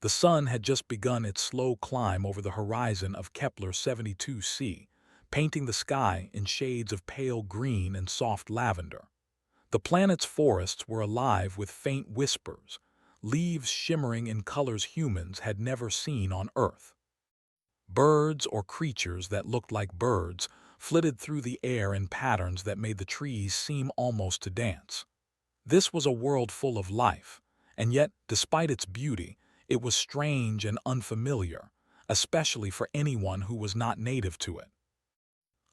The sun had just begun its slow climb over the horizon of Kepler 72c, painting the sky in shades of pale green and soft lavender. The planet's forests were alive with faint whispers, leaves shimmering in colors humans had never seen on Earth. Birds or creatures that looked like birds flitted through the air in patterns that made the trees seem almost to dance. This was a world full of life, and yet, despite its beauty, it was strange and unfamiliar, especially for anyone who was not native to it.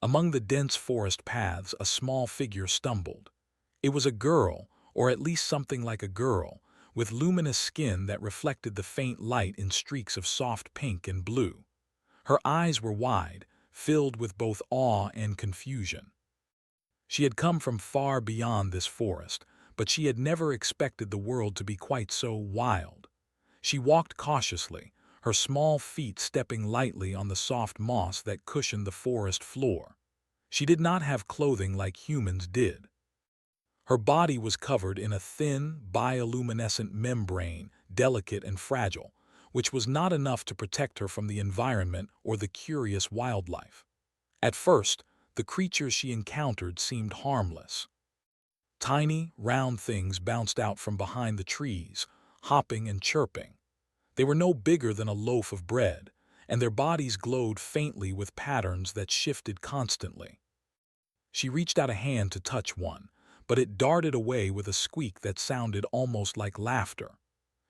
Among the dense forest paths, a small figure stumbled. It was a girl, or at least something like a girl, with luminous skin that reflected the faint light in streaks of soft pink and blue. Her eyes were wide, filled with both awe and confusion. She had come from far beyond this forest, but she had never expected the world to be quite so wild. She walked cautiously, her small feet stepping lightly on the soft moss that cushioned the forest floor. She did not have clothing like humans did. Her body was covered in a thin, bioluminescent membrane, delicate and fragile, which was not enough to protect her from the environment or the curious wildlife. At first, the creatures she encountered seemed harmless. Tiny, round things bounced out from behind the trees, hopping and chirping. They were no bigger than a loaf of bread, and their bodies glowed faintly with patterns that shifted constantly. She reached out a hand to touch one, but it darted away with a squeak that sounded almost like laughter.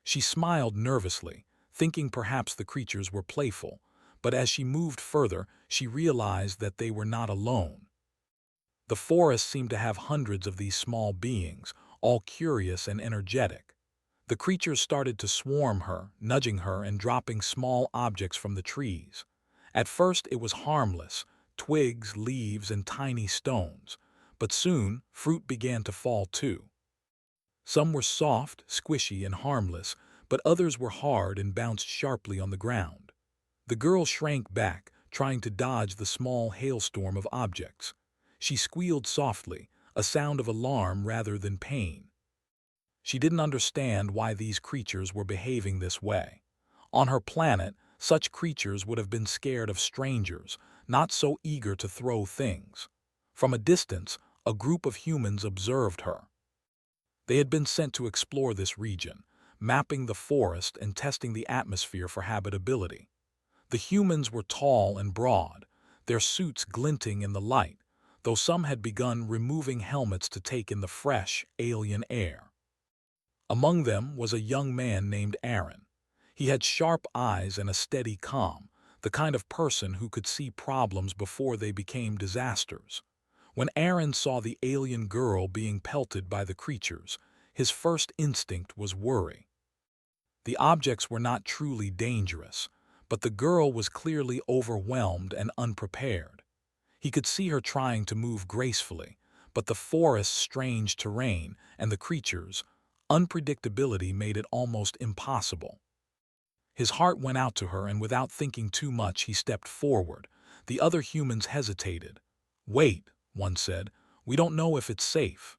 She smiled nervously, thinking perhaps the creatures were playful, but as she moved further, she realized that they were not alone. The forest seemed to have hundreds of these small beings, all curious and energetic. The creatures started to swarm her, nudging her and dropping small objects from the trees. At first it was harmless, twigs, leaves, and tiny stones, but soon fruit began to fall too. Some were soft, squishy, and harmless, but others were hard and bounced sharply on the ground. The girl shrank back, trying to dodge the small hailstorm of objects. She squealed softly, a sound of alarm rather than pain. She didn't understand why these creatures were behaving this way. On her planet, such creatures would have been scared of strangers, not so eager to throw things. From a distance, a group of humans observed her. They had been sent to explore this region, mapping the forest and testing the atmosphere for habitability. The humans were tall and broad, their suits glinting in the light, though some had begun removing helmets to take in the fresh, alien air. Among them was a young man named Aaron. He had sharp eyes and a steady calm, the kind of person who could see problems before they became disasters. When Aaron saw the alien girl being pelted by the creatures, his first instinct was worry. The objects were not truly dangerous, but the girl was clearly overwhelmed and unprepared. He could see her trying to move gracefully, but the forest's strange terrain and the creatures' unpredictability made it almost impossible. His heart went out to her, and without thinking too much, he stepped forward. The other humans hesitated. "Wait," one said, "we don't know if it's safe."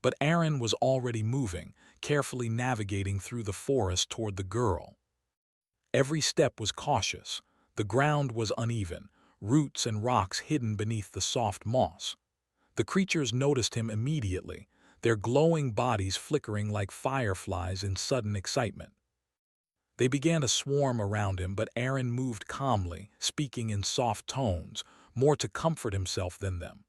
But Aaron was already moving, carefully navigating through the forest toward the girl. Every step was cautious. The ground was uneven, roots and rocks hidden beneath the soft moss. The creatures noticed him immediately, their glowing bodies flickering like fireflies in sudden excitement. They began to swarm around him, but Aaron moved calmly, speaking in soft tones, more to comfort himself than them.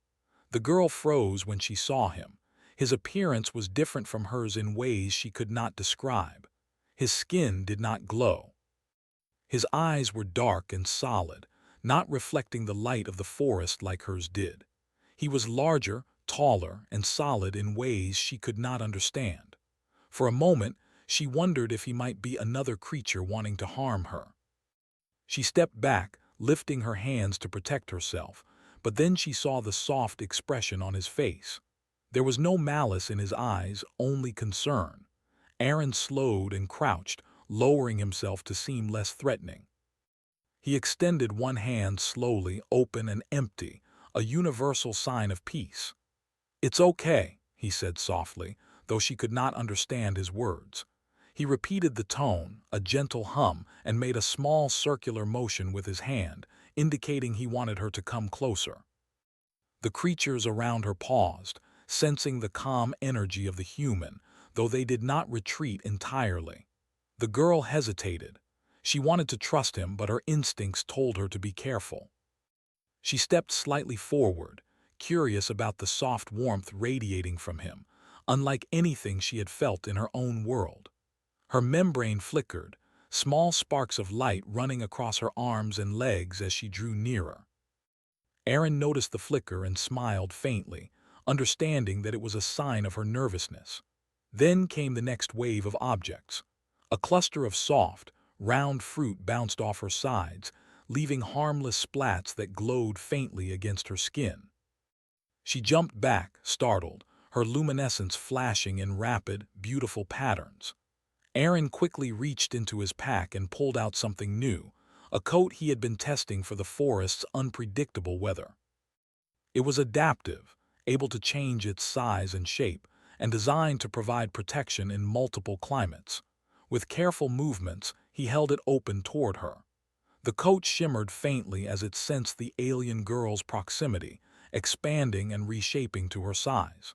The girl froze when she saw him. His appearance was different from hers in ways she could not describe. His skin did not glow. His eyes were dark and solid, not reflecting the light of the forest like hers did. He was larger, taller, and solid in ways she could not understand. For a moment, she wondered if he might be another creature wanting to harm her. She stepped back, lifting her hands to protect herself, but then she saw the soft expression on his face. There was no malice in his eyes, only concern. Aaron slowed and crouched, lowering himself to seem less threatening. He extended one hand slowly, open and empty, a universal sign of peace. "It's okay," he said softly, though she could not understand his words. He repeated the tone, a gentle hum, and made a small circular motion with his hand, indicating he wanted her to come closer. The creatures around her paused, sensing the calm energy of the human, though they did not retreat entirely. The girl hesitated. She wanted to trust him, but her instincts told her to be careful. She stepped slightly forward, curious about the soft warmth radiating from him, unlike anything she had felt in her own world. Her membrane flickered, small sparks of light running across her arms and legs as she drew nearer. Aaron noticed the flicker and smiled faintly, understanding that it was a sign of her nervousness. Then came the next wave of objects. A cluster of soft, round fruit bounced off her sides, leaving harmless splats that glowed faintly against her skin. She jumped back, startled, her luminescence flashing in rapid, beautiful patterns. Aaron quickly reached into his pack and pulled out something new, a coat he had been testing for the forest's unpredictable weather. It was adaptive, able to change its size and shape, and designed to provide protection in multiple climates. With careful movements, he held it open toward her. The coat shimmered faintly as it sensed the alien girl's proximity, expanding and reshaping to her size.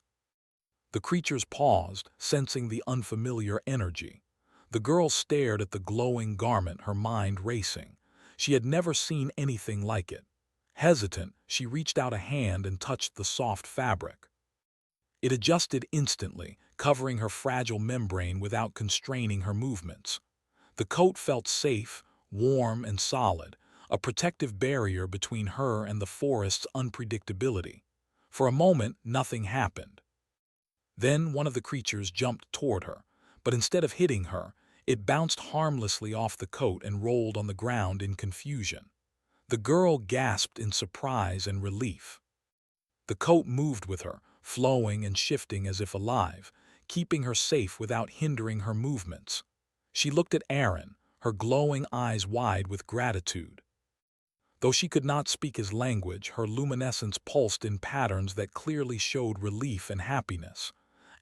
The creatures paused, sensing the unfamiliar energy. The girl stared at the glowing garment, her mind racing. She had never seen anything like it. Hesitant, she reached out a hand and touched the soft fabric. It adjusted instantly, covering her fragile membrane without constraining her movements. The coat felt safe, warm, and solid, a protective barrier between her and the forest's unpredictability. For a moment, nothing happened. Then one of the creatures jumped toward her, but instead of hitting her, it bounced harmlessly off the coat and rolled on the ground in confusion. The girl gasped in surprise and relief. The coat moved with her, flowing and shifting as if alive, keeping her safe without hindering her movements. She looked at Aaron, her glowing eyes wide with gratitude. Though she could not speak his language, her luminescence pulsed in patterns that clearly showed relief and happiness.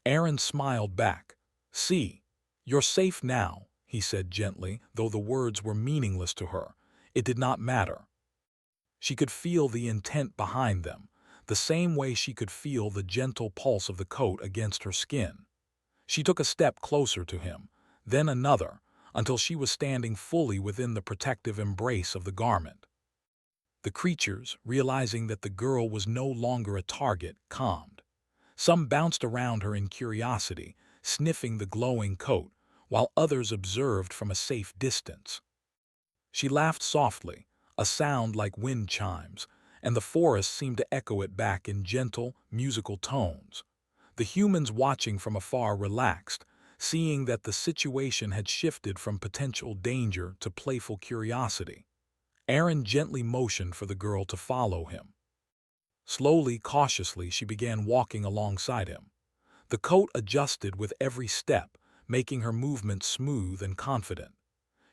Aaron smiled back. "See, you're safe now," he said gently, though the words were meaningless to her. It did not matter. She could feel the intent behind them, the same way she could feel the gentle pulse of the coat against her skin. She took a step closer to him, then another, until she was standing fully within the protective embrace of the garment. The creatures, realizing that the girl was no longer a target, calmed. Some bounced around her in curiosity, sniffing the glowing coat, while others observed from a safe distance. She laughed softly, a sound like wind chimes, and the forest seemed to echo it back in gentle, musical tones. The humans watching from afar relaxed, seeing that the situation had shifted from potential danger to playful curiosity. Aaron gently motioned for the girl to follow him. Slowly, cautiously, she began walking alongside him. The coat adjusted with every step, making her movements smooth and confident.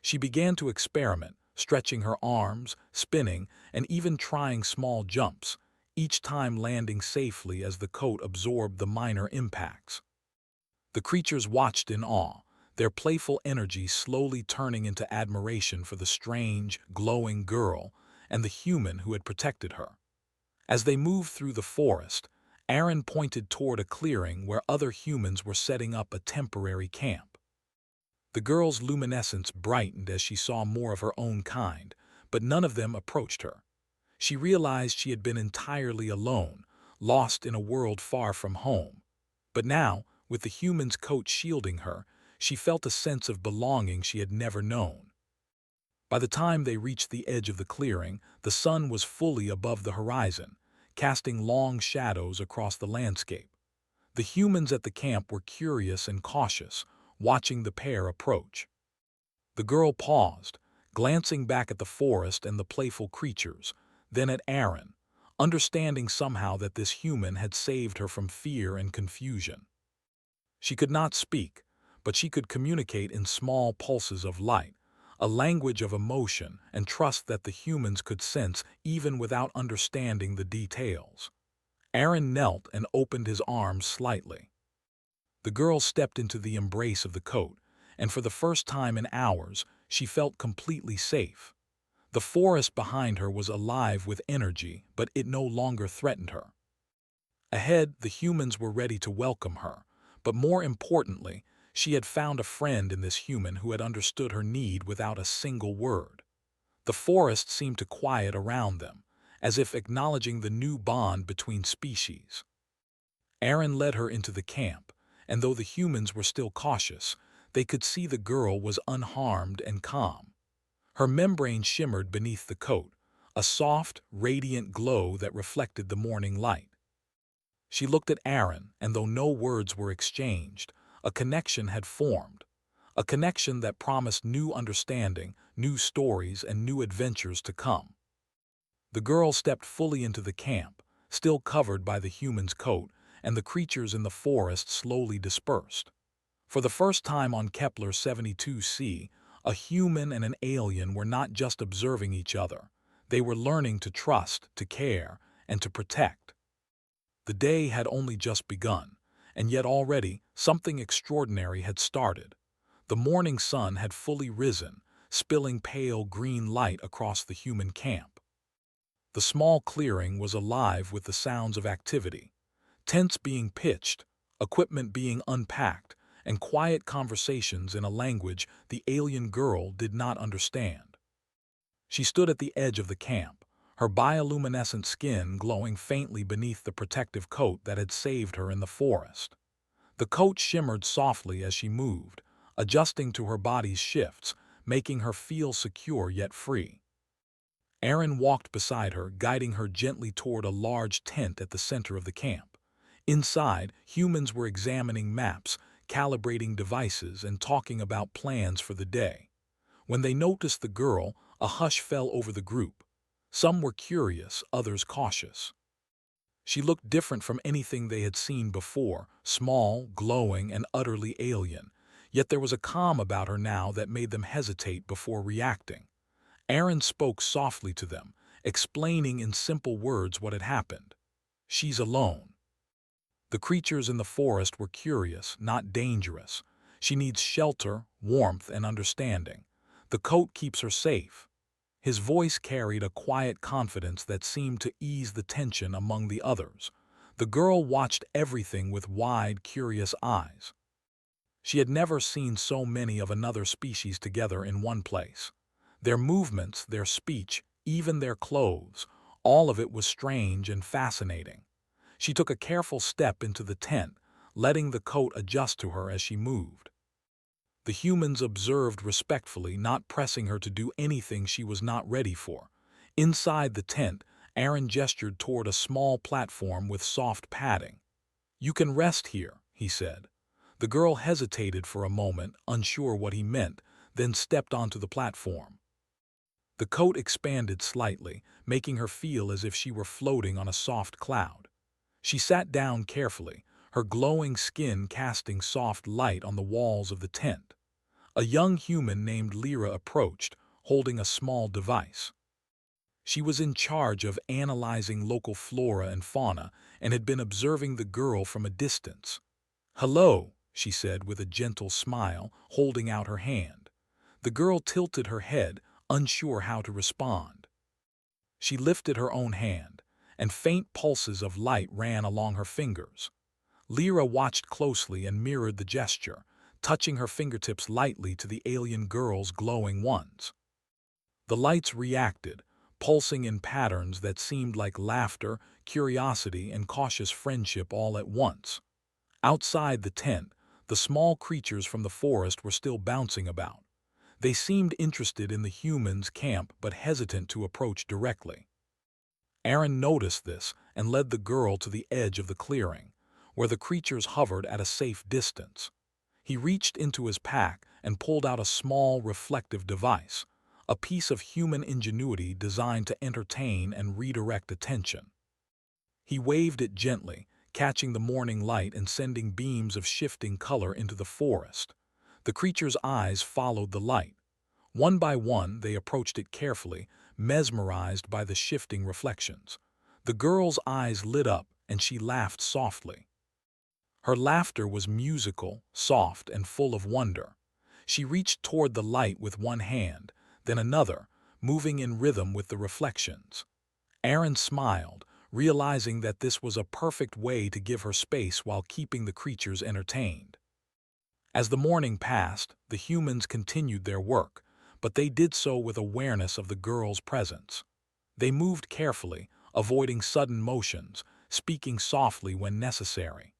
She began to experiment, stretching her arms, spinning, and even trying small jumps, each time landing safely as the coat absorbed the minor impacts. The creatures watched in awe, their playful energy slowly turning into admiration for the strange, glowing girl and the human who had protected her. As they moved through the forest, Aaron pointed toward a clearing where other humans were setting up a temporary camp. The girl's luminescence brightened as she saw more of her own kind, but none of them approached her. She realized she had been entirely alone, lost in a world far from home. But now, with the human's coat shielding her, she felt a sense of belonging she had never known. By the time they reached the edge of the clearing, the sun was fully above the horizon, casting long shadows across the landscape. The humans at the camp were curious and cautious, watching the pair approach. The girl paused, glancing back at the forest and the playful creatures, then at Aaron, understanding somehow that this human had saved her from fear and confusion. She could not speak, but she could communicate in small pulses of light, a language of emotion and trust that the humans could sense even without understanding the details. Aaron knelt and opened his arms slightly. The girl stepped into the embrace of the coat, and for the first time in hours, she felt completely safe. The forest behind her was alive with energy, but it no longer threatened her. Ahead, the humans were ready to welcome her, but more importantly, she had found a friend in this human who had understood her need without a single word. The forest seemed to quiet around them, as if acknowledging the new bond between species. Aaron led her into the camp, and though the humans were still cautious, they could see the girl was unharmed and calm. Her membrane shimmered beneath the coat, a soft, radiant glow that reflected the morning light. She looked at Aaron, and though no words were exchanged, a connection had formed. A connection that promised new understanding, new stories, and new adventures to come. The girl stepped fully into the camp, still covered by the human's coat, and the creatures in the forest slowly dispersed. For the first time on Kepler 72c, a human and an alien were not just observing each other. They were learning to trust, to care, and to protect. The day had only just begun, and yet already something extraordinary had started. The morning sun had fully risen, spilling pale green light across the human camp. The small clearing was alive with the sounds of activity. Tents being pitched, equipment being unpacked, and quiet conversations in a language the alien girl did not understand. She stood at the edge of the camp, her bioluminescent skin glowing faintly beneath the protective coat that had saved her in the forest. The coat shimmered softly as she moved, adjusting to her body's shifts, making her feel secure yet free. Aaron walked beside her, guiding her gently toward a large tent at the center of the camp. Inside, humans were examining maps, calibrating devices, and talking about plans for the day. When they noticed the girl, a hush fell over the group. Some were curious, others cautious. She looked different from anything they had seen before, small, glowing, and utterly alien. Yet there was a calm about her now that made them hesitate before reacting. Aaron spoke softly to them, explaining in simple words what had happened. She's alone. The creatures in the forest were curious, not dangerous. She needs shelter, warmth, and understanding. The coat keeps her safe. His voice carried a quiet confidence that seemed to ease the tension among the others. The girl watched everything with wide, curious eyes. She had never seen so many of another species together in one place. Their movements, their speech, even their clothes, all of it was strange and fascinating. She took a careful step into the tent, letting the coat adjust to her as she moved. The humans observed respectfully, not pressing her to do anything she was not ready for. Inside the tent, Aaron gestured toward a small platform with soft padding. "You can rest here," he said. The girl hesitated for a moment, unsure what he meant, then stepped onto the platform. The coat expanded slightly, making her feel as if she were floating on a soft cloud. She sat down carefully, her glowing skin casting soft light on the walls of the tent. A young human named Lyra approached, holding a small device. She was in charge of analyzing local flora and fauna and had been observing the girl from a distance. "Hello," she said with a gentle smile, holding out her hand. The girl tilted her head, unsure how to respond. She lifted her own hand, and faint pulses of light ran along her fingers. Lyra watched closely and mirrored the gesture, touching her fingertips lightly to the alien girl's glowing ones. The lights reacted, pulsing in patterns that seemed like laughter, curiosity, and cautious friendship all at once. Outside the tent, the small creatures from the forest were still bouncing about. They seemed interested in the humans' camp but hesitant to approach directly. Aaron noticed this and led the girl to the edge of the clearing, where the creatures hovered at a safe distance. He reached into his pack and pulled out a small reflective device, a piece of human ingenuity designed to entertain and redirect attention. He waved it gently, catching the morning light and sending beams of shifting color into the forest. The creature's eyes followed the light. One by one, they approached it carefully, mesmerized by the shifting reflections. The girl's eyes lit up, and she laughed softly. Her laughter was musical, soft, and full of wonder. She reached toward the light with one hand, then another, moving in rhythm with the reflections. Aaron smiled, realizing that this was a perfect way to give her space while keeping the creatures entertained. As the morning passed, the humans continued their work, but they did so with awareness of the girl's presence. They moved carefully, avoiding sudden motions, speaking softly when necessary.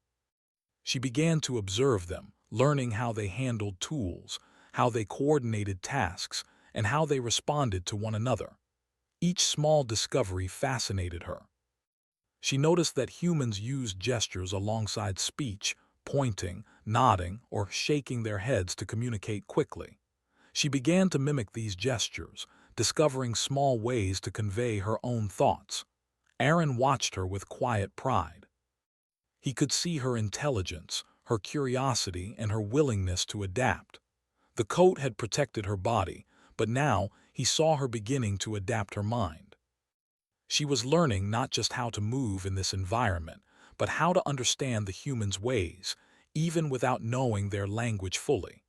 She began to observe them, learning how they handled tools, how they coordinated tasks, and how they responded to one another. Each small discovery fascinated her. She noticed that humans used gestures alongside speech, pointing, nodding, or shaking their heads to communicate quickly. She began to mimic these gestures, discovering small ways to convey her own thoughts. Aaron watched her with quiet pride. He could see her intelligence, her curiosity, and her willingness to adapt. The coat had protected her body, but now he saw her beginning to adapt her mind. She was learning not just how to move in this environment, but how to understand the humans' ways, even without knowing their language fully.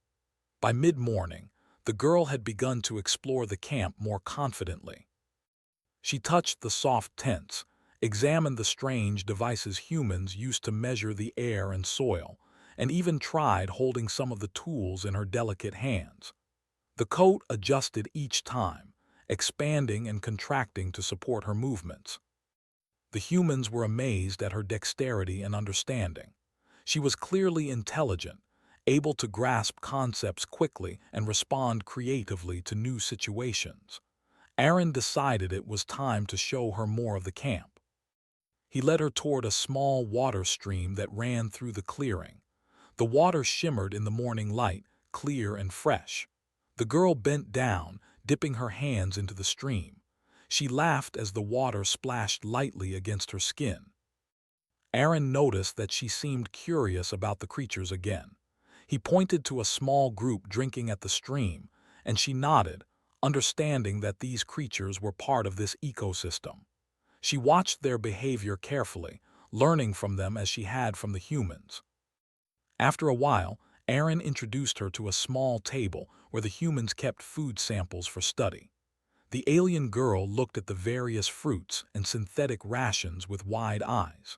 By mid-morning, the girl had begun to explore the camp more confidently. She touched the soft tents, examined the strange devices humans used to measure the air and soil, and even tried holding some of the tools in her delicate hands. The coat adjusted each time, expanding and contracting to support her movements. The humans were amazed at her dexterity and understanding. She was clearly intelligent, able to grasp concepts quickly and respond creatively to new situations. Aaron decided it was time to show her more of the camp. He led her toward a small water stream that ran through the clearing. The water shimmered in the morning light, clear and fresh. The girl bent down, dipping her hands into the stream. She laughed as the water splashed lightly against her skin. Aaron noticed that she seemed curious about the creatures again. He pointed to a small group drinking at the stream, and she nodded, understanding that these creatures were part of this ecosystem. She watched their behavior carefully, learning from them as she had from the humans. After a while, Aaron introduced her to a small table where the humans kept food samples for study. The alien girl looked at the various fruits and synthetic rations with wide eyes.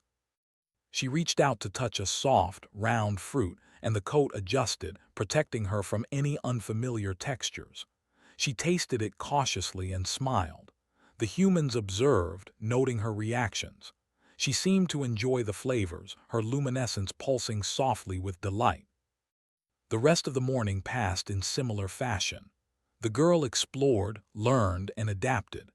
She reached out to touch a soft, round fruit, and the coat adjusted, protecting her from any unfamiliar textures. She tasted it cautiously and smiled. The humans observed, noting her reactions. She seemed to enjoy the flavors, her luminescence pulsing softly with delight. The rest of the morning passed in similar fashion. The girl explored, learned, and adapted.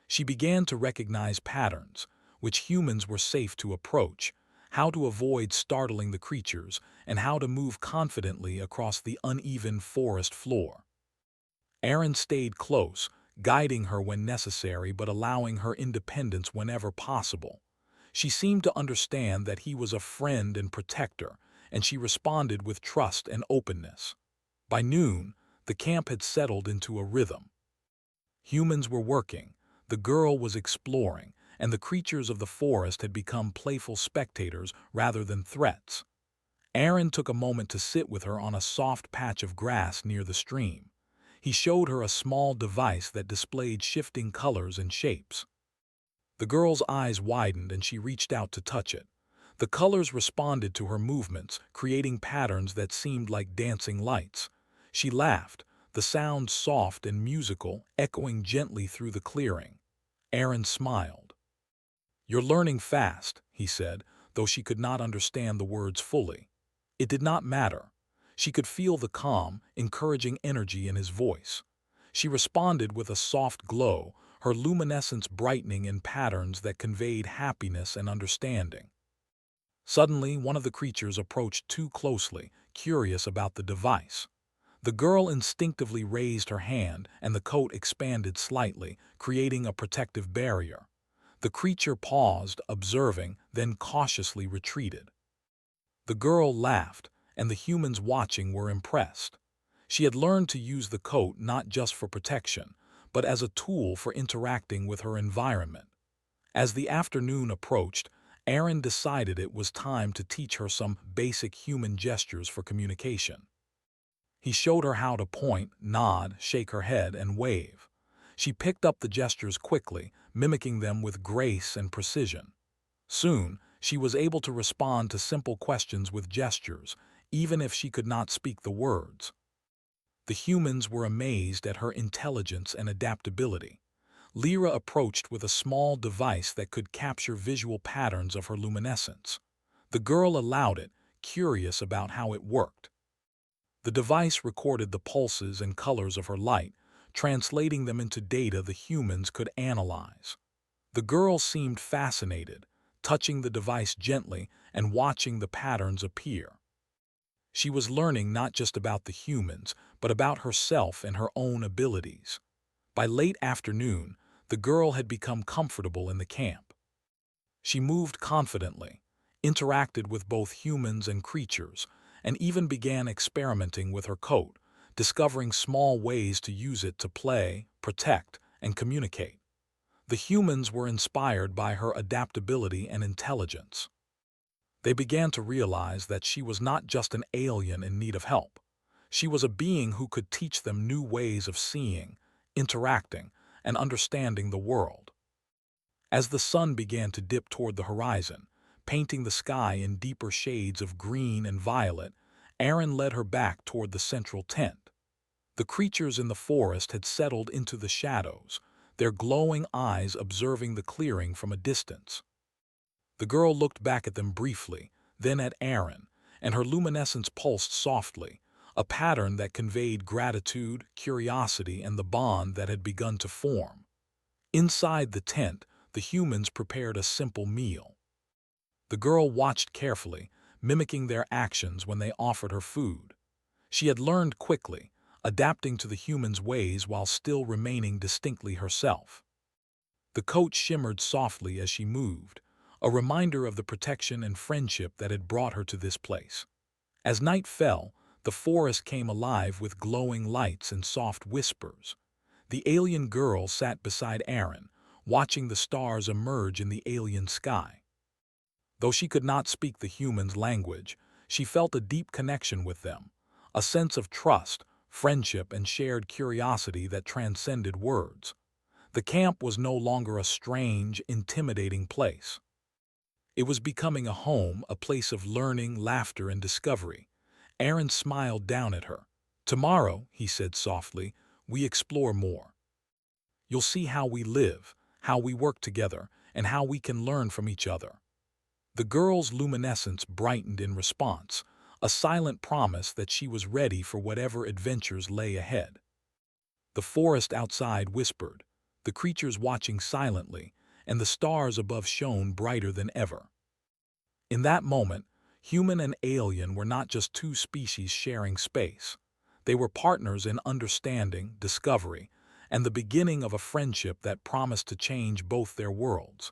She began to recognize patterns, which humans were safe to approach, how to avoid startling the creatures, and how to move confidently across the uneven forest floor. Aaron stayed close, guiding her when necessary but allowing her independence whenever possible. She seemed to understand that he was a friend and protector, and she responded with trust and openness. By noon, the camp had settled into a rhythm. Humans were working, the girl was exploring, and the creatures of the forest had become playful spectators rather than threats. Aaron took a moment to sit with her on a soft patch of grass near the stream. He showed her a small device that displayed shifting colors and shapes. The girl's eyes widened and she reached out to touch it. The colors responded to her movements, creating patterns that seemed like dancing lights. She laughed, the sound soft and musical, echoing gently through the clearing. Aaron smiled. "You're learning fast," he said, though she could not understand the words fully. It did not matter. She could feel the calm, encouraging energy in his voice. She responded with a soft glow, her luminescence brightening in patterns that conveyed happiness and understanding. Suddenly, one of the creatures approached too closely, curious about the device. The girl instinctively raised her hand and the coat expanded slightly, creating a protective barrier. The creature paused, observing, then cautiously retreated. The girl laughed, and the humans watching were impressed. She had learned to use the coat not just for protection, but as a tool for interacting with her environment. As the afternoon approached, Aaron decided it was time to teach her some basic human gestures for communication. He showed her how to point, nod, shake her head, and wave. She picked up the gestures quickly, mimicking them with grace and precision. Soon, she was able to respond to simple questions with gestures, even if she could not speak the words. The humans were amazed at her intelligence and adaptability. Lyra approached with a small device that could capture visual patterns of her luminescence. The girl allowed it, curious about how it worked. The device recorded the pulses and colors of her light, translating them into data the humans could analyze. The girl seemed fascinated, touching the device gently and watching the patterns appear. She was learning not just about the humans, but about herself and her own abilities. By late afternoon, the girl had become comfortable in the camp. She moved confidently, interacted with both humans and creatures, and even began experimenting with her coat, discovering small ways to use it to play, protect, and communicate. The humans were inspired by her adaptability and intelligence. They began to realize that she was not just an alien in need of help. She was a being who could teach them new ways of seeing, interacting, and understanding the world. As the sun began to dip toward the horizon, painting the sky in deeper shades of green and violet, Aaron led her back toward the central tent. The creatures in the forest had settled into the shadows, their glowing eyes observing the clearing from a distance. The girl looked back at them briefly, then at Aaron, and her luminescence pulsed softly, a pattern that conveyed gratitude, curiosity, and the bond that had begun to form. Inside the tent, the humans prepared a simple meal. The girl watched carefully, mimicking their actions when they offered her food. She had learned quickly, adapting to the humans' ways while still remaining distinctly herself. The coat shimmered softly as she moved, a reminder of the protection and friendship that had brought her to this place. As night fell, the forest came alive with glowing lights and soft whispers. The alien girl sat beside Aaron, watching the stars emerge in the alien sky. Though she could not speak the humans' language, she felt a deep connection with them, a sense of trust, friendship, and shared curiosity that transcended words. The camp was no longer a strange, intimidating place. It was becoming a home, a place of learning, laughter, and discovery. Aaron smiled down at her. "Tomorrow," he said softly, "we explore more. You'll see how we live, how we work together, and how we can learn from each other." The girl's luminescence brightened in response, a silent promise that she was ready for whatever adventures lay ahead. The forest outside whispered, the creatures watching silently, and the stars above shone brighter than ever. In that moment, human and alien were not just two species sharing space. They were partners in understanding, discovery, and the beginning of a friendship that promised to change both their worlds.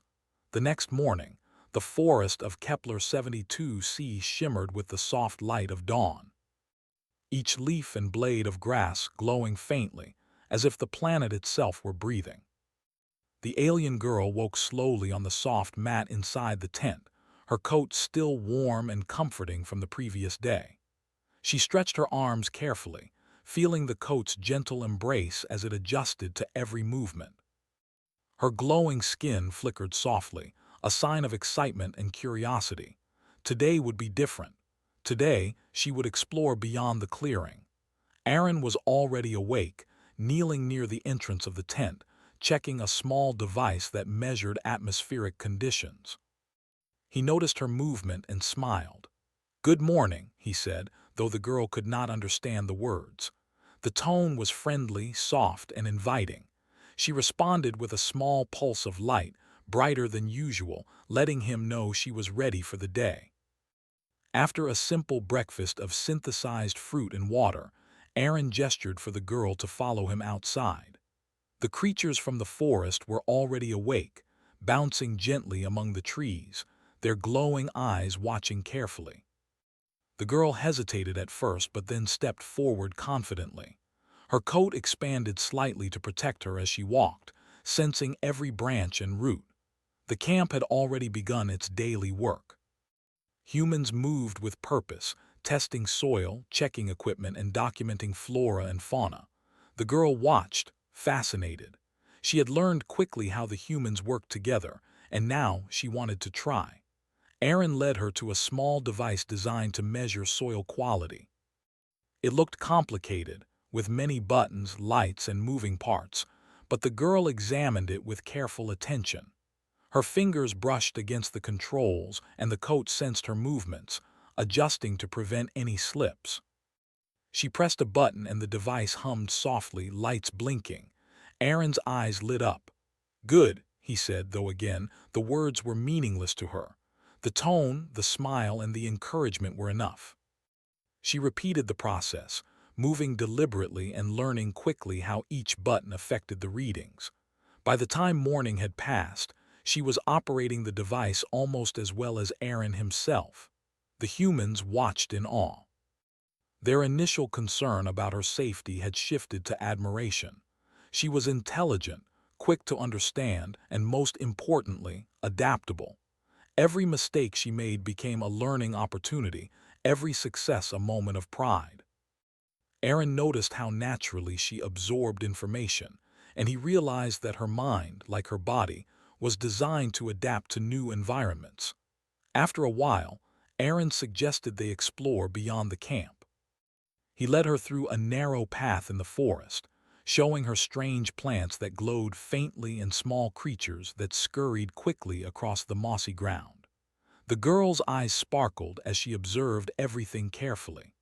The next morning, the forest of Kepler 72c shimmered with the soft light of dawn. Each leaf and blade of grass glowing faintly, as if the planet itself were breathing. The alien girl woke slowly on the soft mat inside the tent, her coat still warm and comforting from the previous day. She stretched her arms carefully, feeling the coat's gentle embrace as it adjusted to every movement. Her glowing skin flickered softly, a sign of excitement and curiosity. Today would be different. Today, she would explore beyond the clearing. Aaron was already awake, kneeling near the entrance of the tent, checking a small device that measured atmospheric conditions. He noticed her movement and smiled. "Good morning," he said, though the girl could not understand the words. The tone was friendly, soft, and inviting. She responded with a small pulse of light, brighter than usual, letting him know she was ready for the day. After a simple breakfast of synthesized fruit and water, Aaron gestured for the girl to follow him outside. The creatures from the forest were already awake, bouncing gently among the trees, their glowing eyes watching carefully. The girl hesitated at first but then stepped forward confidently. Her coat expanded slightly to protect her as she walked, sensing every branch and root. The camp had already begun its daily work. Humans moved with purpose, testing soil, checking equipment, and documenting flora and fauna. The girl watched, fascinated. She had learned quickly how the humans worked together, and now she wanted to try. Aaron led her to a small device designed to measure soil quality. It looked complicated, with many buttons, lights, and moving parts, but the girl examined it with careful attention. Her fingers brushed against the controls, and the coat sensed her movements, adjusting to prevent any slips. She pressed a button and the device hummed softly, lights blinking. Aaron's eyes lit up. "Good," he said, though again, the words were meaningless to her. The tone, the smile, and the encouragement were enough. She repeated the process, moving deliberately and learning quickly how each button affected the readings. By the time morning had passed, she was operating the device almost as well as Aaron himself. The humans watched in awe. Their initial concern about her safety had shifted to admiration. She was intelligent, quick to understand, and most importantly, adaptable. Every mistake she made became a learning opportunity, every success a moment of pride. Aaron noticed how naturally she absorbed information, and he realized that her mind, like her body, was designed to adapt to new environments. After a while, Aaron suggested they explore beyond the camp. He led her through a narrow path in the forest, showing her strange plants that glowed faintly and small creatures that scurried quickly across the mossy ground. The girl's eyes sparkled as she observed everything carefully.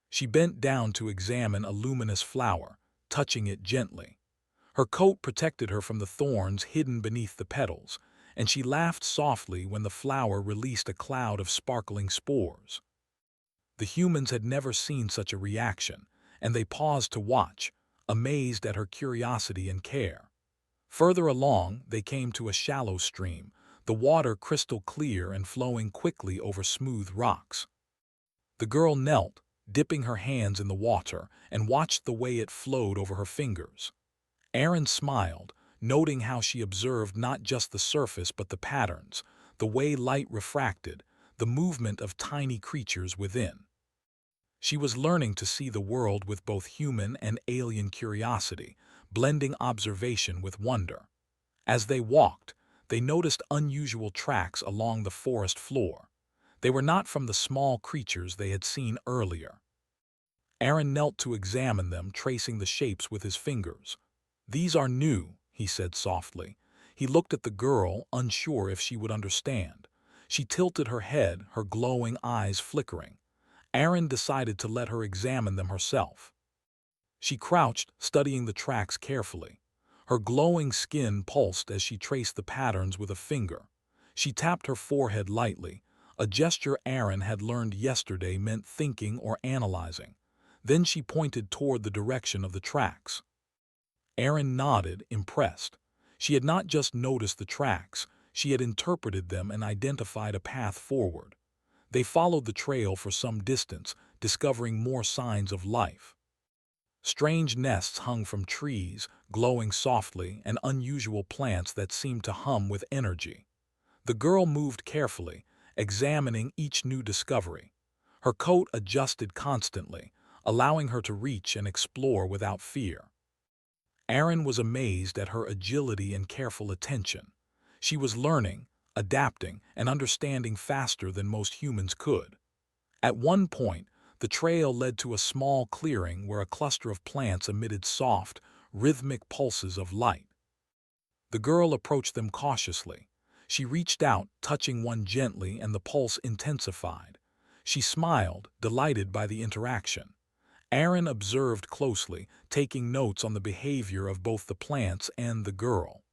She bent down to examine a luminous flower, touching it gently. Her coat protected her from the thorns hidden beneath the petals, and she laughed softly when the flower released a cloud of sparkling spores. The humans had never seen such a reaction, and they paused to watch, amazed at her curiosity and care. Further along, they came to a shallow stream, the water crystal clear and flowing quickly over smooth rocks. The girl knelt, dipping her hands in the water, and watched the way it flowed over her fingers. Aaron smiled, noting how she observed not just the surface but the patterns, the way light refracted, the movement of tiny creatures within. She was learning to see the world with both human and alien curiosity, blending observation with wonder. As they walked, they noticed unusual tracks along the forest floor. They were not from the small creatures they had seen earlier. Aaron knelt to examine them, tracing the shapes with his fingers. "These are new," he said softly. He looked at the girl, unsure if she would understand. She tilted her head, her glowing eyes flickering. Aaron decided to let her examine them herself. She crouched, studying the tracks carefully. Her glowing skin pulsed as she traced the patterns with a finger. She tapped her forehead lightly, a gesture Aaron had learned yesterday meant thinking or analyzing. Then she pointed toward the direction of the tracks. Aaron nodded, impressed. She had not just noticed the tracks, she had interpreted them and identified a path forward. They followed the trail for some distance, discovering more signs of life. Strange nests hung from trees, glowing softly, and unusual plants that seemed to hum with energy. The girl moved carefully, examining each new discovery. Her coat adjusted constantly, allowing her to reach and explore without fear. Aaron was amazed at her agility and careful attention. She was learning, adapting, and understanding faster than most humans could. At one point, the trail led to a small clearing where a cluster of plants emitted soft, rhythmic pulses of light. The girl approached them cautiously. She reached out, touching one gently, and the pulse intensified. She smiled, delighted by the interaction. Aaron observed closely, taking notes on the behavior of both the plants and the girl.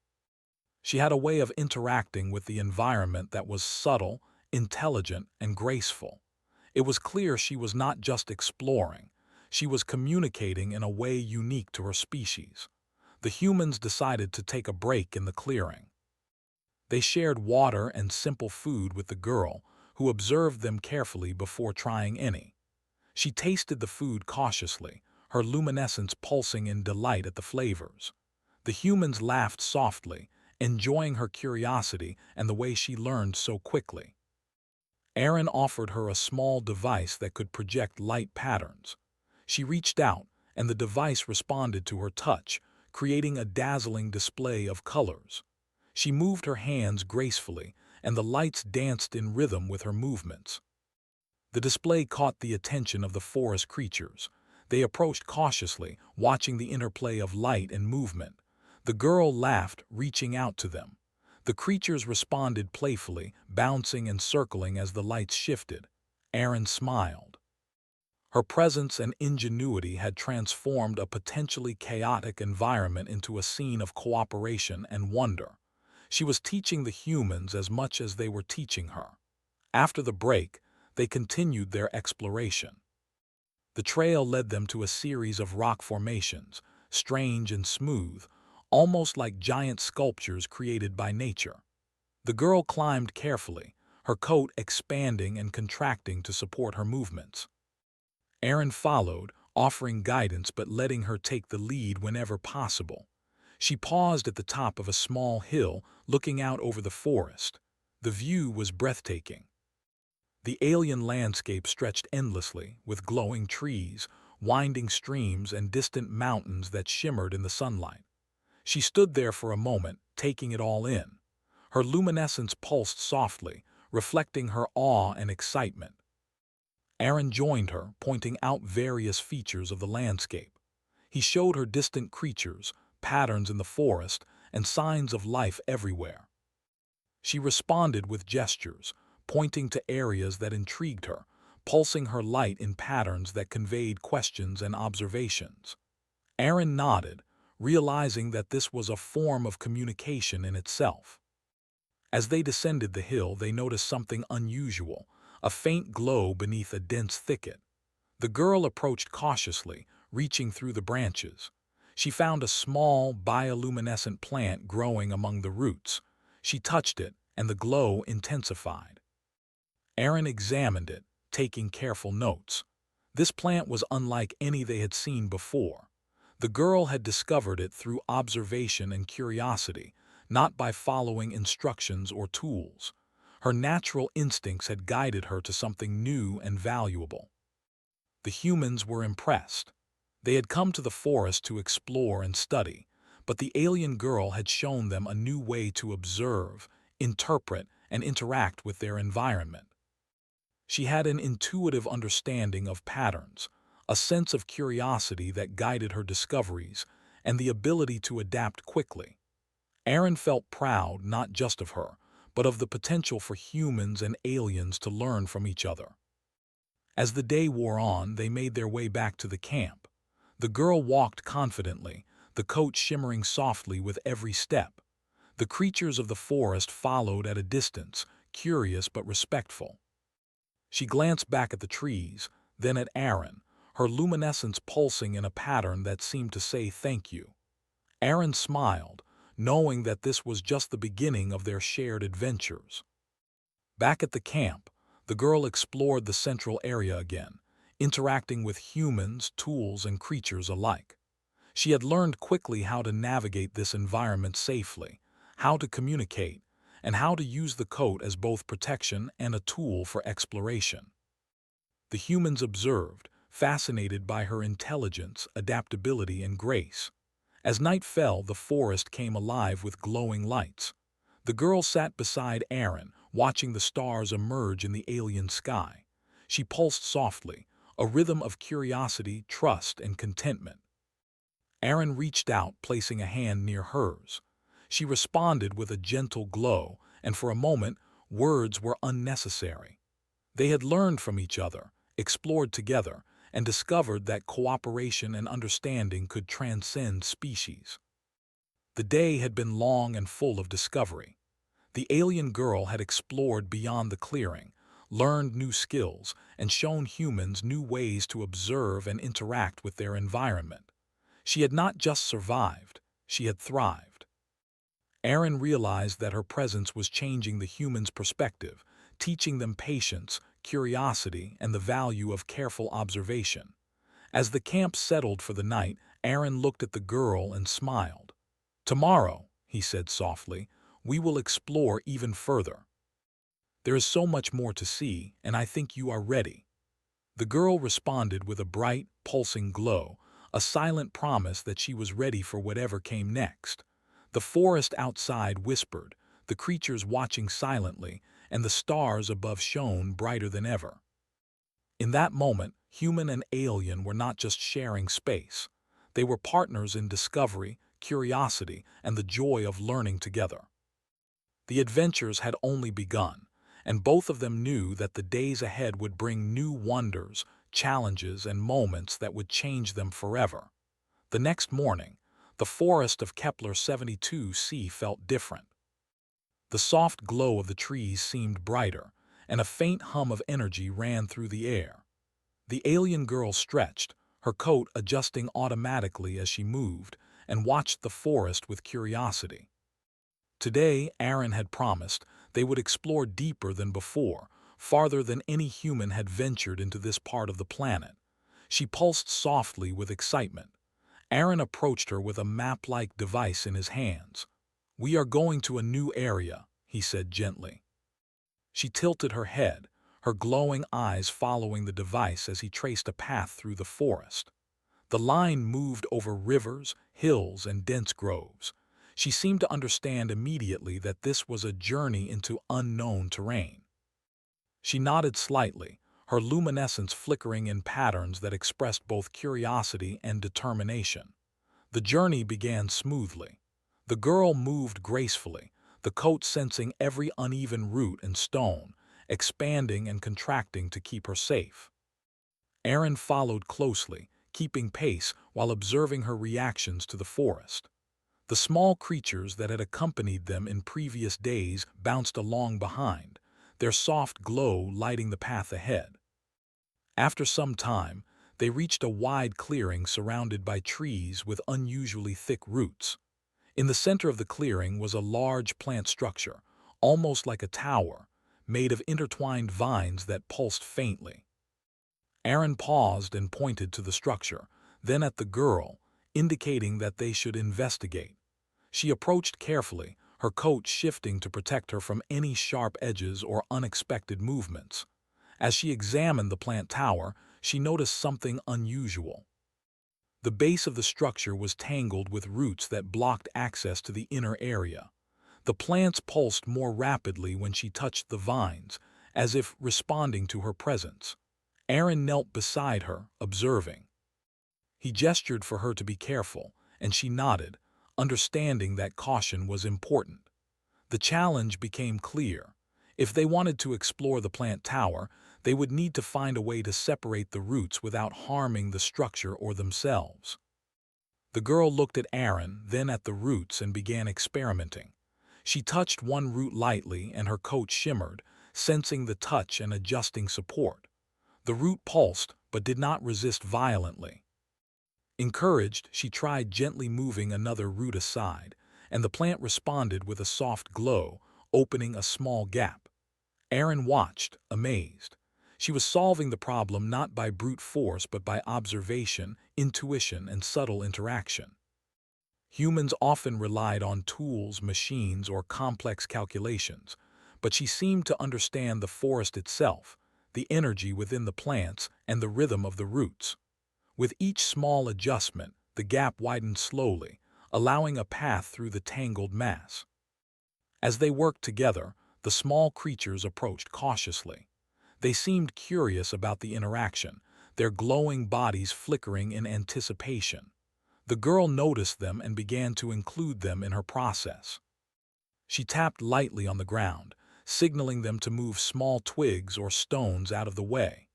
She had a way of interacting with the environment that was subtle, intelligent, and graceful. It was clear she was not just exploring. She was communicating in a way unique to her species. The humans decided to take a break in the clearing. They shared water and simple food with the girl, who observed them carefully before trying any. She tasted the food cautiously, her luminescence pulsing in delight at the flavors. The humans laughed softly, enjoying her curiosity and the way she learned so quickly. Aaron offered her a small device that could project light patterns. She reached out, and the device responded to her touch, creating a dazzling display of colors. She moved her hands gracefully, and the lights danced in rhythm with her movements. The display caught the attention of the forest creatures. They approached cautiously, watching the interplay of light and movement. The girl laughed, reaching out to them. The creatures responded playfully, bouncing and circling as the lights shifted. Aaron smiled. Her presence and ingenuity had transformed a potentially chaotic environment into a scene of cooperation and wonder. She was teaching the humans as much as they were teaching her. After the break, they continued their exploration. The trail led them to a series of rock formations, strange and smooth, almost like giant sculptures created by nature. The girl climbed carefully, her coat expanding and contracting to support her movements. Aaron followed, offering guidance but letting her take the lead whenever possible. She paused at the top of a small hill, looking out over the forest. The view was breathtaking. The alien landscape stretched endlessly, with glowing trees, winding streams, and distant mountains that shimmered in the sunlight. She stood there for a moment, taking it all in. Her luminescence pulsed softly, reflecting her awe and excitement. Aaron joined her, pointing out various features of the landscape. He showed her distant creatures, patterns in the forest, and signs of life everywhere. She responded with gestures, pointing to areas that intrigued her, pulsing her light in patterns that conveyed questions and observations. Aaron nodded, realizing that this was a form of communication in itself. As they descended the hill, they noticed something unusual, a faint glow beneath a dense thicket. The girl approached cautiously, reaching through the branches. She found a small, bioluminescent plant growing among the roots. She touched it, and the glow intensified. Aaron examined it, taking careful notes. This plant was unlike any they had seen before. The girl had discovered it through observation and curiosity, not by following instructions or tools. Her natural instincts had guided her to something new and valuable. The humans were impressed. They had come to the forest to explore and study, but the alien girl had shown them a new way to observe, interpret, and interact with their environment. She had an intuitive understanding of patterns, a sense of curiosity that guided her discoveries, and the ability to adapt quickly. Aaron felt proud not just of her, but of the potential for humans and aliens to learn from each other. As the day wore on, they made their way back to the camp. The girl walked confidently, the coat shimmering softly with every step. The creatures of the forest followed at a distance, curious but respectful. She glanced back at the trees, then at Aaron, her luminescence pulsing in a pattern that seemed to say thank you. Aaron smiled, knowing that this was just the beginning of their shared adventures. Back at the camp, the girl explored the central area again, interacting with humans, tools, and creatures alike. She had learned quickly how to navigate this environment safely, how to communicate, and how to use the coat as both protection and a tool for exploration. The humans observed, fascinated by her intelligence, adaptability, and grace. As night fell, the forest came alive with glowing lights. The girl sat beside Aaron, watching the stars emerge in the alien sky. She pulsed softly, a rhythm of curiosity, trust, and contentment. Aaron reached out, placing a hand near hers. She responded with a gentle glow, and for a moment, words were unnecessary. They had learned from each other, explored together, and discovered that cooperation and understanding could transcend species. The day had been long and full of discovery. The alien girl had explored beyond the clearing, learned new skills, and shown humans new ways to observe and interact with their environment. She had not just survived, she had thrived. Aaron realized that her presence was changing the humans' perspective, teaching them patience, curiosity, and the value of careful observation. As the camp settled for the night, Aaron looked at the girl and smiled. "Tomorrow," he said softly, "we will explore even further." There is so much more to see, and I think you are ready." The girl responded with a bright, pulsing glow, a silent promise that she was ready for whatever came next. The forest outside whispered, the creatures watching silently, and the stars above shone brighter than ever. In that moment, human and alien were not just sharing space. They were partners in discovery, curiosity, and the joy of learning together. The adventures had only begun, and both of them knew that the days ahead would bring new wonders, challenges, and moments that would change them forever. The next morning, the forest of Kepler 72c felt different. The soft glow of the trees seemed brighter, and a faint hum of energy ran through the air. The alien girl stretched, her coat adjusting automatically as she moved, and watched the forest with curiosity. Today, Aaron had promised, they would explore deeper than before, farther than any human had ventured into this part of the planet. She pulsed softly with excitement. Aaron approached her with a map-like device in his hands. "We are going to a new area," he said gently. She tilted her head, her glowing eyes following the device as he traced a path through the forest. The line moved over rivers, hills, and dense groves. She seemed to understand immediately that this was a journey into unknown terrain. She nodded slightly, her luminescence flickering in patterns that expressed both curiosity and determination. The journey began smoothly. The girl moved gracefully, the coat sensing every uneven root and stone, expanding and contracting to keep her safe. Aaron followed closely, keeping pace while observing her reactions to the forest. The small creatures that had accompanied them in previous days bounced along behind, their soft glow lighting the path ahead. After some time, they reached a wide clearing surrounded by trees with unusually thick roots. In the center of the clearing was a large plant structure, almost like a tower, made of intertwined vines that pulsed faintly. Aaron paused and pointed to the structure, then at the girl, indicating that they should investigate. She approached carefully, her coat shifting to protect her from any sharp edges or unexpected movements. As she examined the plant tower, she noticed something unusual. The base of the structure was tangled with roots that blocked access to the inner area. The plants pulsed more rapidly when she touched the vines, as if responding to her presence. Aaron knelt beside her, observing. He gestured for her to be careful, and she nodded, understanding that caution was important. The challenge became clear. If they wanted to explore the plant tower, they would need to find a way to separate the roots without harming the structure or themselves. The girl looked at Aaron, then at the roots, and began experimenting. She touched one root lightly and her coat shimmered, sensing the touch and adjusting support. The root pulsed, but did not resist violently. Encouraged, she tried gently moving another root aside, and the plant responded with a soft glow, opening a small gap. Aaron watched, amazed. She was solving the problem not by brute force but by observation, intuition, and subtle interaction. Humans often relied on tools, machines, or complex calculations, but she seemed to understand the forest itself, the energy within the plants, and the rhythm of the roots. With each small adjustment, the gap widened slowly, allowing a path through the tangled mass. As they worked together, the small creatures approached cautiously. They seemed curious about the interaction, their glowing bodies flickering in anticipation. The girl noticed them and began to include them in her process. She tapped lightly on the ground, signaling them to move small twigs or stones out of the way.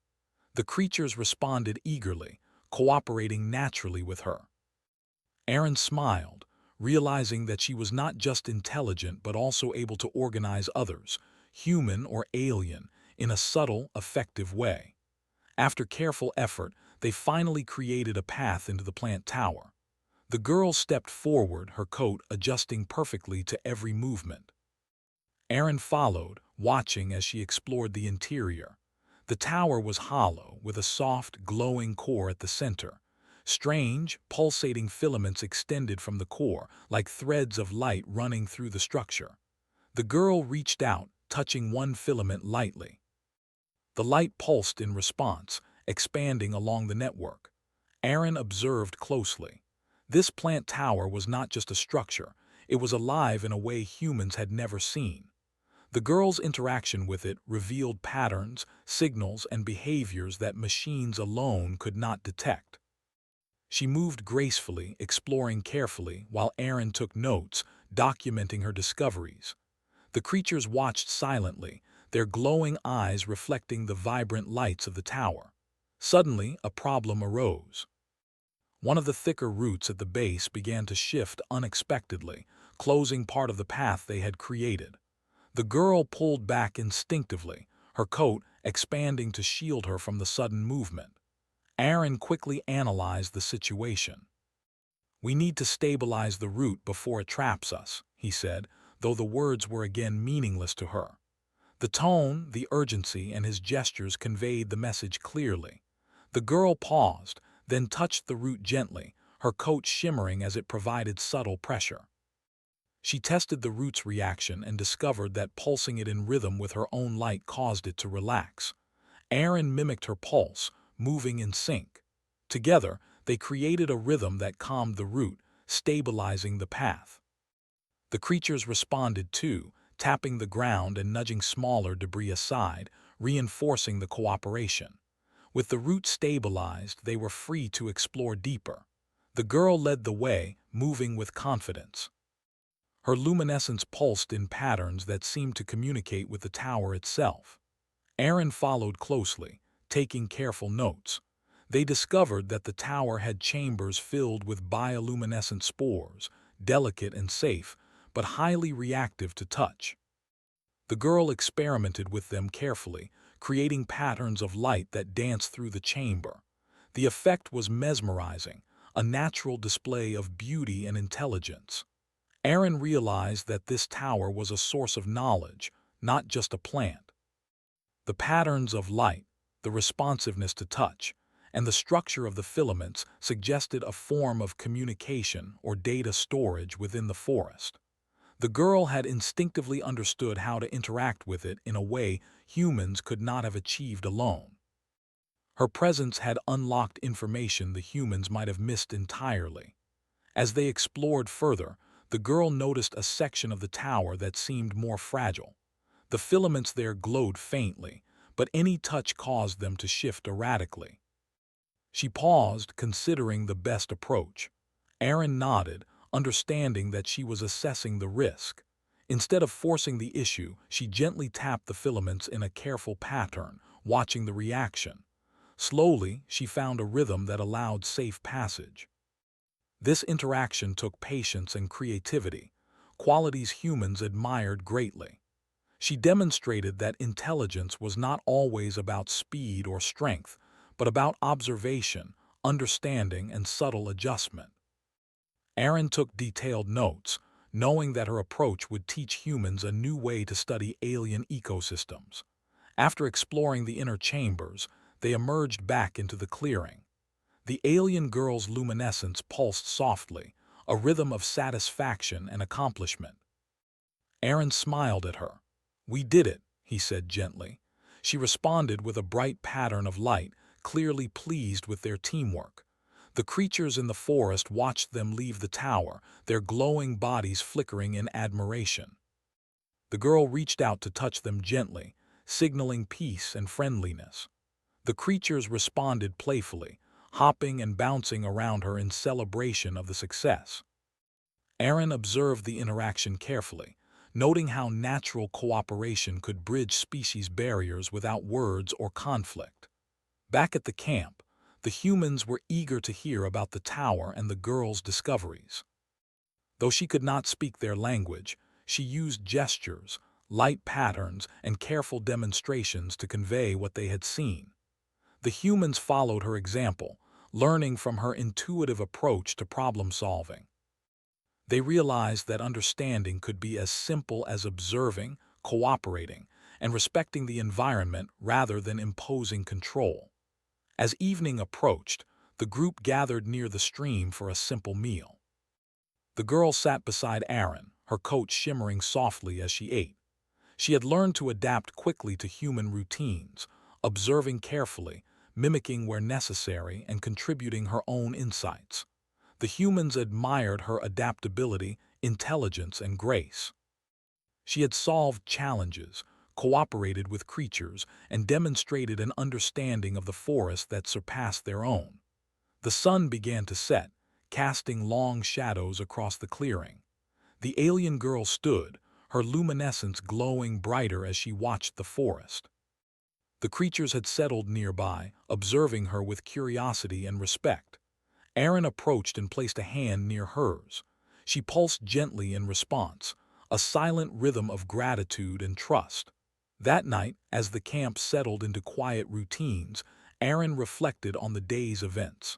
The creatures responded eagerly, cooperating naturally with her. Aaron smiled, realizing that she was not just intelligent but also able to organize others, human or alien, in a subtle, effective way. After careful effort, they finally created a path into the plant tower. The girl stepped forward, her coat adjusting perfectly to every movement. Aaron followed, watching as she explored the interior. The tower was hollow, with a soft, glowing core at the center. Strange, pulsating filaments extended from the core, like threads of light running through the structure. The girl reached out, touching one filament lightly. The light pulsed in response, expanding along the network. Aaron observed closely. This plant tower was not just a structure, it was alive in a way humans had never seen. The girl's interaction with it revealed patterns, signals, and behaviors that machines alone could not detect. She moved gracefully, exploring carefully, while Aaron took notes, documenting her discoveries. The creatures watched silently, their glowing eyes reflecting the vibrant lights of the tower. Suddenly, a problem arose. One of the thicker roots at the base began to shift unexpectedly, closing part of the path they had created. The girl pulled back instinctively, her coat expanding to shield her from the sudden movement. Aaron quickly analyzed the situation. "We need to stabilize the root before it traps us," he said, though the words were again meaningless to her. The tone, the urgency, and his gestures conveyed the message clearly. The girl paused, then touched the root gently, her coat shimmering as it provided subtle pressure. She tested the root's reaction and discovered that pulsing it in rhythm with her own light caused it to relax. Aaron mimicked her pulse, moving in sync. Together, they created a rhythm that calmed the root, stabilizing the path. The creatures responded too, tapping the ground and nudging smaller debris aside, reinforcing the cooperation. With the root stabilized, they were free to explore deeper. The girl led the way, moving with confidence. Her luminescence pulsed in patterns that seemed to communicate with the tower itself. Aaron followed closely, taking careful notes. They discovered that the tower had chambers filled with bioluminescent spores, delicate and safe, but highly reactive to touch. The girl experimented with them carefully, creating patterns of light that danced through the chamber. The effect was mesmerizing, a natural display of beauty and intelligence. Aaron realized that this tower was a source of knowledge, not just a plant. The patterns of light, the responsiveness to touch, and the structure of the filaments suggested a form of communication or data storage within the forest. The girl had instinctively understood how to interact with it in a way humans could not have achieved alone. Her presence had unlocked information the humans might have missed entirely. As they explored further, the girl noticed a section of the tower that seemed more fragile. The filaments there glowed faintly, but any touch caused them to shift erratically. She paused, considering the best approach. Aaron nodded, understanding that she was assessing the risk. Instead of forcing the issue, she gently tapped the filaments in a careful pattern, watching the reaction. Slowly, she found a rhythm that allowed safe passage. This interaction took patience and creativity, qualities humans admired greatly. She demonstrated that intelligence was not always about speed or strength, but about observation, understanding, and subtle adjustment. Aaron took detailed notes, knowing that her approach would teach humans a new way to study alien ecosystems. After exploring the inner chambers, they emerged back into the clearing. The alien girl's luminescence pulsed softly, a rhythm of satisfaction and accomplishment. Aaron smiled at her. "We did it," he said gently. She responded with a bright pattern of light, clearly pleased with their teamwork. The creatures in the forest watched them leave the tower, their glowing bodies flickering in admiration. The girl reached out to touch them gently, signaling peace and friendliness. The creatures responded playfully, hopping and bouncing around her in celebration of the success. Aaron observed the interaction carefully, noting how natural cooperation could bridge species barriers without words or conflict. Back at the camp, the humans were eager to hear about the tower and the girl's discoveries. Though she could not speak their language, she used gestures, light patterns, and careful demonstrations to convey what they had seen. The humans followed her example, learning from her intuitive approach to problem solving. They realized that understanding could be as simple as observing, cooperating, and respecting the environment rather than imposing control. As evening approached, the group gathered near the stream for a simple meal. The girl sat beside Aaron, her coat shimmering softly as she ate. She had learned to adapt quickly to human routines, observing carefully, mimicking where necessary, and contributing her own insights. The humans admired her adaptability, intelligence, and grace. She had solved challenges, cooperated with creatures, and demonstrated an understanding of the forest that surpassed their own. The sun began to set, casting long shadows across the clearing. The alien girl stood, her luminescence glowing brighter as she watched the forest. The creatures had settled nearby, observing her with curiosity and respect. Aaron approached and placed a hand near hers. She pulsed gently in response, a silent rhythm of gratitude and trust. That night, as the camp settled into quiet routines, Aaron reflected on the day's events.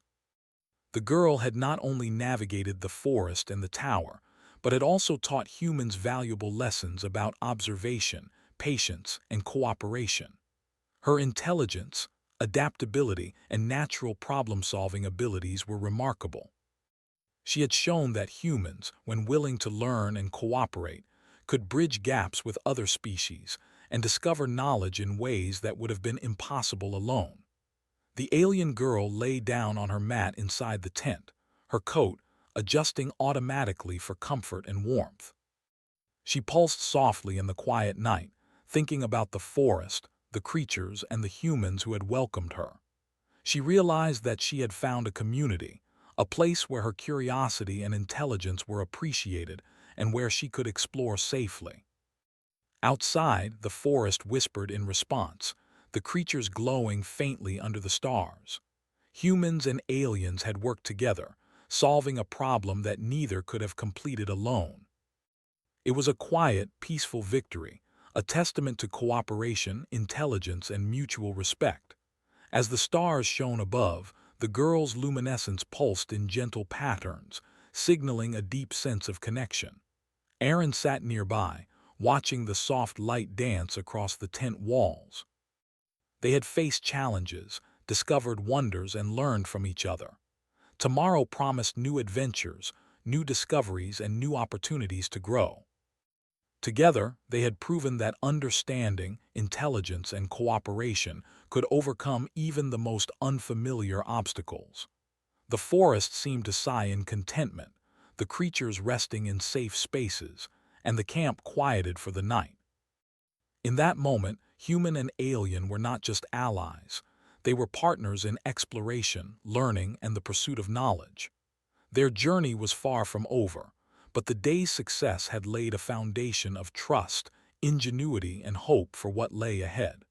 The girl had not only navigated the forest and the tower, but had also taught humans valuable lessons about observation, patience, and cooperation. Her intelligence, adaptability, and natural problem-solving abilities were remarkable. She had shown that humans, when willing to learn and cooperate, could bridge gaps with other species and discover knowledge in ways that would have been impossible alone. The alien girl lay down on her mat inside the tent, her coat adjusting automatically for comfort and warmth. She pulsed softly in the quiet night, thinking about the forest, the creatures, and the humans who had welcomed her. She realized that she had found a community, a place where her curiosity and intelligence were appreciated and where she could explore safely. Outside, the forest whispered in response, the creatures glowing faintly under the stars. Humans and aliens had worked together, solving a problem that neither could have completed alone. It was a quiet, peaceful victory, a testament to cooperation, intelligence, and mutual respect. As the stars shone above, the girl's luminescence pulsed in gentle patterns, signaling a deep sense of connection. Aaron sat nearby, watching the soft light dance across the tent walls. They had faced challenges, discovered wonders, and learned from each other. Tomorrow promised new adventures, new discoveries, and new opportunities to grow. Together, they had proven that understanding, intelligence, and cooperation could overcome even the most unfamiliar obstacles. The forest seemed to sigh in contentment, the creatures resting in safe spaces, and the camp quieted for the night. In that moment, human and alien were not just allies. They were partners in exploration, learning, and the pursuit of knowledge. Their journey was far from over, but the day's success had laid a foundation of trust, ingenuity, and hope for what lay ahead.